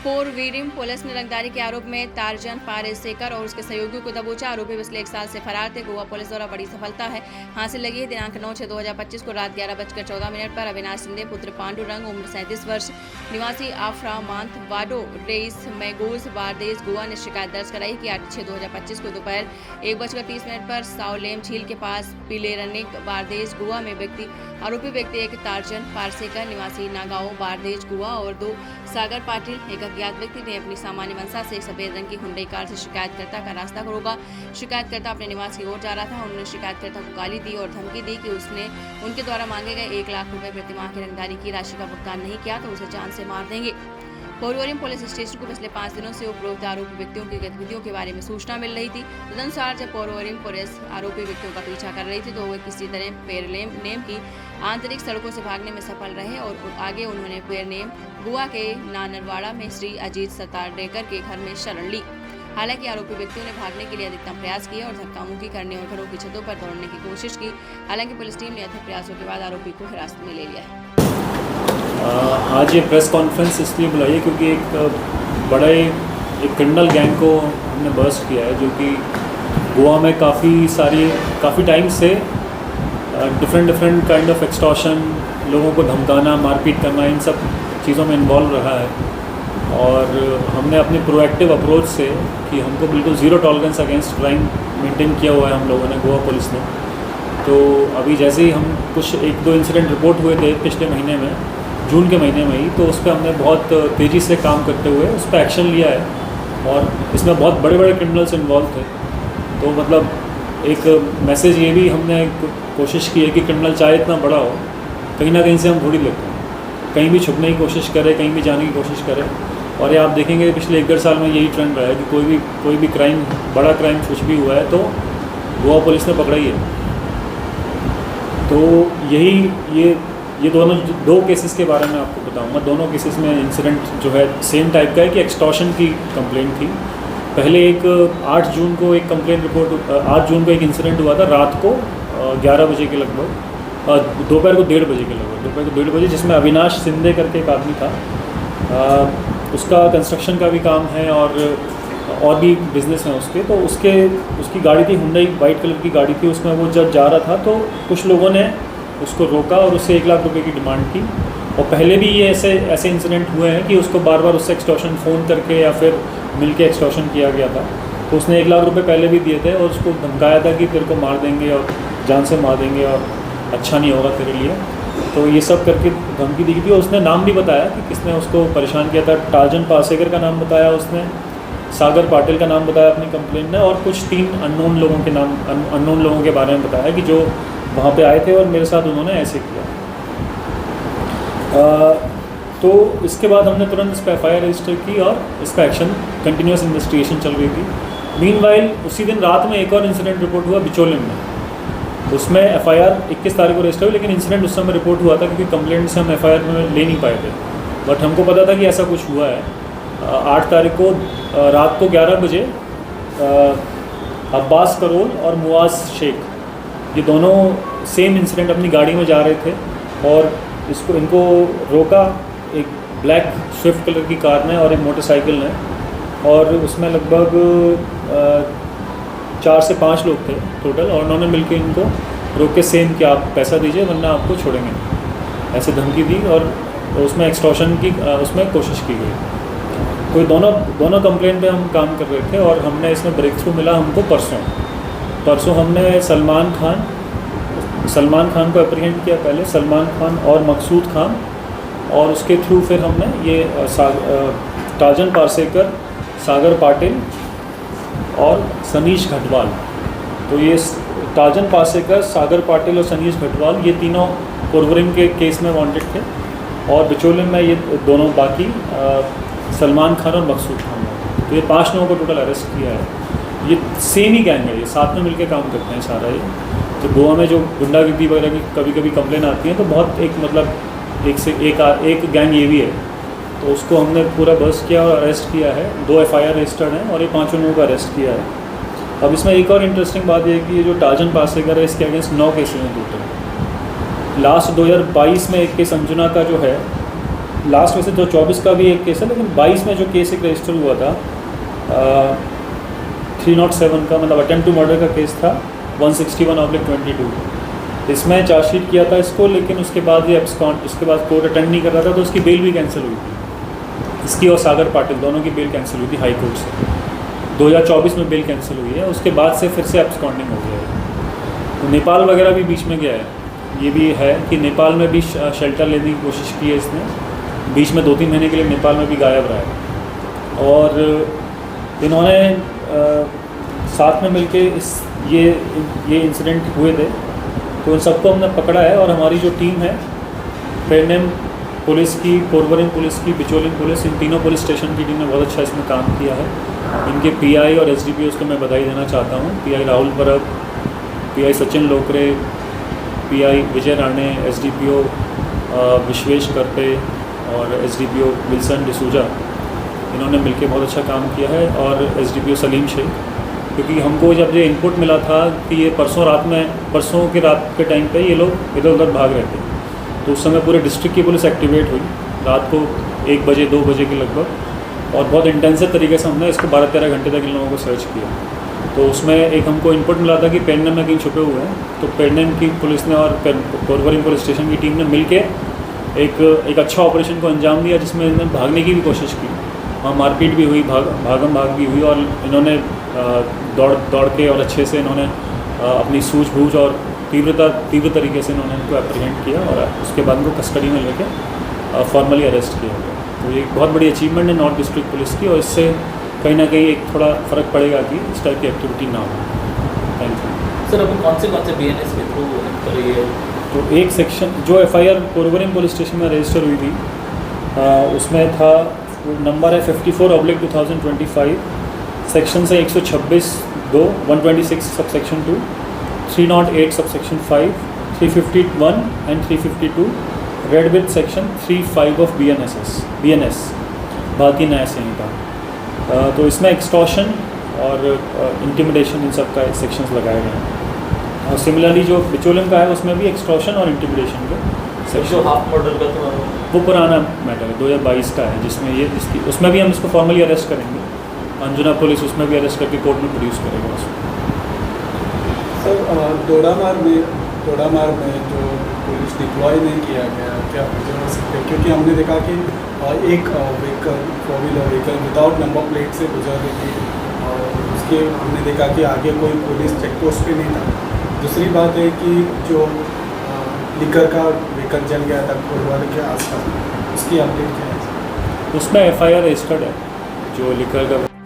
पोरवीरिम police ने रंगदारी के आरोप में तारजन पारेसेकर और उसके सहयोगियों को दबोचा। आरोपी पिछले 1 साल से फरार थे। गोवा पुलिस द्वारा बड़ी सफलता है हासिल लगी है। दिनांक 9/6/2025 को रात 11:14 पर अविनाश शिंदे पुत्र पांडुरंग उम्र 37 वर्ष निवासी आफ्रा मांथ वाडो रेस मैगोज बारदेस गोवा ने शिकायत दर्ज कराई कि 8/6/2025 को दोपहर 1:30 पर साउलेम झील के पास पिलेरनिक बारदेस गोवा में आरोपी व्यक्ति एक तारजन पारसेकर निवासी नागांव बारदेस गोवा और 2 सागर पाटिल एक अज्ञात व्यक्ति ने अपनी सामान्य मंशा से एक सफेद रंग की हुंडई कार से शिकायतकर्ता का रास्ता रोका। शिकायतकर्ता अपने निवास की ओर जा रहा था। उन्होंने शिकायतकर्ता को गाली दी और धमकी दी कि उसने उनके द्वारा मांगे गए 1 लाख रुपए प्रतिमाह की रंगदारी की राशि का भुगतान नहीं किया तो उसे जान से मार देंगे। पोरवीरिम पुलिस स्टेशन को पिछले 5 दिनों से उपरोक्त आरोपी व्यक्तियों की गतिविधियों के बारे में सूचना मिल रही थी। तदनुसार जब पोरवीरिम पुलिस आरोपी व्यक्तियों का पीछा कर रही थी तो वे किसी तरह पेरलेम की आंतरिक सड़कों से भागने में सफल रहे और आगे उन्होंने पेरनेम गोवा के नानरवाड़ा में श्री अजीत सतारडेकर के घर में शरण ली। हालांकि आरोपी व्यक्तियों ने भागने के लिए अधिकतम प्रयास किए और धक्का मुक्की करने और घरों की छतों पर दौड़ने की कोशिश की। हालांकि पुलिस टीम ने अथक प्रयासों के बाद आरोपी को हिरासत में ले लिया है। आज ये प्रेस कॉन्फ्रेंस इसलिए बुलाई है क्योंकि एक क्रिमिनल गैंग को हमने बर्स्ट किया है जो कि गोवा में काफ़ी टाइम से डिफरेंट काइंड ऑफ एक्सटॉर्शन, लोगों को धमकाना, मारपीट करना, इन सब चीज़ों में इन्वॉल्व रहा है। और हमने अपने प्रोएक्टिव अप्रोच से कि हमको बिल्कुल zero tolerance against crime maintain किया हुआ है हम लोगों ने, गोवा पुलिस ने। तो अभी जैसे ही हम कुछ 1-2 इंसिडेंट रिपोर्ट हुए थे पिछले महीने में, जून के महीने में ही, तो उस पर हमने बहुत तेज़ी से काम करते हुए उस पर एक्शन लिया है और इसमें बहुत बड़े बड़े क्रिमिनल्स इन्वॉल्व थे। तो मतलब एक मैसेज ये भी हमने कोशिश की है कि क्रिमिनल चाहे इतना बड़ा हो, कहीं ना कहीं से हम ढूंढ ही लेते हैं, कहीं भी छुपने की कोशिश करे, कहीं भी जाने की कोशिश करे। और ये आप देखेंगे पिछले 1-1.5 साल में यही ट्रेंड रहा है कि कोई भी क्राइम, बड़ा क्राइम कुछ भी हुआ है तो गोवा पुलिस ने पकड़ा ही है। तो ये दोनों 2 केसेस के बारे में आपको बताऊंगा। दोनों केसेस में इंसिडेंट जो है सेम टाइप का है कि एक्सटॉर्शन की कंप्लेंट थी। पहले एक 8 जून को एक कंप्लेंट रिपोर्ट 8 जून को एक इंसिडेंट हुआ था रात को 11 बजे के लगभग, दोपहर को 1:30 बजे के लगभग, दोपहर को 1:30 बजे, जिसमें अविनाश शिंदे करके एक आदमी था। उसका कंस्ट्रक्शन का भी काम है और भी बिजनेस है उसके। तो उसकी गाड़ी थी, हुंडई वाइट कलर की गाड़ी थी। उसमें वो जब जा रहा था तो कुछ लोगों ने उसको रोका और उससे 1 लाख रुपए की डिमांड की। और पहले भी ये ऐसे इंसिडेंट हुए हैं कि उसको बार बार उससे एक्सटॉर्शन फ़ोन करके या फिर मिलके एक्सटॉर्शन किया गया था। तो उसने 1 लाख रुपए पहले भी दिए थे और उसको धमकाया था कि तेरे को मार देंगे और जान से मार देंगे और अच्छा नहीं होगा तेरे लिए। तो ये सब करके धमकी दी थी। और उसने नाम भी बताया कि किसने उसको परेशान किया था। तारजन पारसेकर का नाम बताया उसने, सागर पाटिल का नाम बताया अपनी कंप्लेंट में, और कुछ 3 अननोन लोगों के बारे में बताया कि जो वहाँ पे आए थे और मेरे साथ उन्होंने ऐसे किया। तो इसके बाद हमने तुरंत इस पर FIR रजिस्टर की और इसका एक्शन, कंटिन्यूस इन्वेस्टिगेशन चल रही थी। मीनवाइल उसी दिन रात में एक और इंसिडेंट रिपोर्ट हुआ बिचोलिम में। उसमें FIR 21 तारीख को रजिस्टर हुई, लेकिन इंसिडेंट उस समय रिपोर्ट हुआ था क्योंकि कंप्लेंट से हम FIR में ले नहीं पाए थे। बट हमको पता था कि ऐसा कुछ हुआ है। 8 तारीख को रात को 11 बजे अब्बास करोल और मुआज शेख, ये दोनों सेम इंसिडेंट अपनी गाड़ी में जा रहे थे और इनको रोका एक ब्लैक स्विफ्ट कलर की कार ने और एक मोटरसाइकिल ने। और उसमें लगभग 4 से 5 लोग थे टोटल। और उन्होंने मिलकर इनको रोक के सेम कि आप पैसा दीजिए वरना आपको छोड़ेंगे, ऐसे धमकी दी। और उसमें एक्सटॉर्शन की उसमें कोशिश की गई। तो दोनों कंप्लेंट पे हम काम कर रहे थे और हमने इसमें ब्रेक थ्रू मिला हमको परसों हमने सलमान खान को अप्रीहेंड किया पहले, सलमान खान और मकसूद खान। और उसके थ्रू फिर हमने ये तारजन पारसेकर, सागर पाटिल और सनीश घटवाल। तो ये तारजन पारसेकर, सागर पाटिल और सनीश घटवाल, ये तीनों पोरवीरिम के केस में वांटेड थे। और बिचोलिम में ये दोनों बाकी सलमान खान और मकसूद खान। तो ये 5 लोगों को टोटल अरेस्ट किया है। ये सेम ही गैंग है, ये साथ में मिलकर काम करते हैं सारा। ये तो गोवा में जो गुंडागर्दी वगैरह की कभी कंप्लेन आती है तो बहुत एक गैंग ये भी है। तो उसको हमने पूरा बर्स्ट किया और अरेस्ट किया है। 2 FIR रजिस्टर्ड हैं और ये 5 लोगों को अरेस्ट किया है। अब इसमें एक और इंटरेस्टिंग बात ये है कि ये जो तारजन पारसेकर है इसके अगेंस्ट 9 केसेस हैं टोटल। लास्ट 2022 में एक केस अंजुना का जो है लास्ट वैसे तो 24 का भी एक केस है, लेकिन 22 में जो केस एक रजिस्टर हुआ था 307 का, मतलब अटेम्प्ट टू मर्डर का केस था 161/22। इसमें चार्जशीट किया था इसको, लेकिन उसके बाद ये एब्सकॉन्ड, उसके बाद कोर्ट अटेंड नहीं कर रहा था तो उसकी बेल भी कैंसिल हुई थी। इसकी और सागर पाटिल दोनों की बेल कैंसिल हुई थी हाई कोर्ट से। 2024 में बेल कैंसिल हुई है, उसके बाद से फिर से एब्सकॉन्डिंग हो गया है। तो नेपाल वगैरह भी बीच में गया है। ये भी है कि नेपाल में भी शेल्टर लेने की कोशिश की है इसने, बीच में 2-3 महीने के लिए नेपाल में भी गायब रहा है। और इन्होंने साथ में मिलके ये इंसिडेंट हुए थे, तो उन सबको हमने पकड़ा है। और हमारी जो टीम है पेडनेम पुलिस की, पोरवरिम पुलिस की, बिचोलिम पुलिस, इन तीनों पुलिस स्टेशन की टीम ने बहुत अच्छा इसमें काम किया है। इनके पीआई और एसडीपीओ को मैं बधाई देना चाहता हूँ। पीआई राहुल परब, पीआई सचिन लोकरे, पीआई विजय राणे, एसडीपीओ विश्वेश करपे और एसडीपीओ विल्सन डिसूजा, इन्होंने मिलकर बहुत अच्छा काम किया है। और एसडीपीओ सलीम शेख, क्योंकि हमको जब ये इनपुट मिला था कि ये परसों के रात के टाइम पे ये लोग इधर उधर भाग रहे थे, तो उस समय पूरे डिस्ट्रिक्ट की पुलिस एक्टिवेट हुई रात को 1 बजे 2 बजे के लगभग, और बहुत इंटेंसिव तरीके से हमने इसको 12-13 घंटे तक इन लोगों को सर्च किया। तो उसमें एक हमको इनपुट मिला था कि पेडनेम में कहीं छुपे हुए हैं, तो पेडनेम की पुलिस ने और पोरवरिम पुलिस स्टेशन की टीम ने मिलके एक अच्छा ऑपरेशन को अंजाम दिया, जिसमें इन्होंने भागने की भी कोशिश की। वहाँ मारपीट भी हुई, भागम भाग भी हुई, और इन्होंने दौड़ के और अच्छे से इन्होंने अपनी सूझबूझ और तीव्र तरीके से इन्होंने इनको एप्रीहेंड किया, और उसके बाद उनको कस्टडी में लेके फॉर्मली अरेस्ट किया गया। तो ये एक बहुत बड़ी अचीवमेंट है नॉर्थ डिस्ट्रिक्ट पुलिस की, और इससे कहीं ना कहीं एक थोड़ा फ़र्क पड़ेगा कि इस टाइप की एक्टिविटी ना हो। Thank you sir. अभी कौन से BNS के थ्रू करी है? तो एक सेक्शन जो FIR पोरवरिम पुलिस स्टेशन में रजिस्टर हुई थी, उसमें था, नंबर है 54/2025, सेक्शन से 126(2), 126 subsection 2, 308 subsection 5, 351 and 352 red with section 35 of BNS भारतीय न्याय संहिता। तो इसमें एक्सटॉर्शन और इंटिमिडेशन, इन सब का सेक्शंस लगाए गए हैं। और सिमिलरली जो बिचोलिम का है उसमें भी एक्सटॉर्शन और इंटिमिडेशन के जो हाफ मर्डर का तो वो पुराना मैटर है, 2022 का है, जिसमें उसमें भी हम इसको फॉर्मली अरेस्ट करेंगे। अंजुना पुलिस उसमें भी अरेस्ट करके कोर्ट में प्रोड्यूस करेगा उसको। सर दोडामार में जो पुलिस डिप्लॉय नहीं किया गया, क्या वजह हो सकती है? क्योंकि हमने देखा कि एक vehicle, four wheeler vehicle without number plate से गुजर रही थी, और उसके हमने देखा कि आगे कोई पुलिस चेक पोस्ट पे नहीं था। दूसरी बात है कि जो लिकर का व्हीकल जल गया था कोलवाले के आसपास, उसकी अपडेट क्या है? उसमें FIR रजिस्टर्ड है जो लिकर का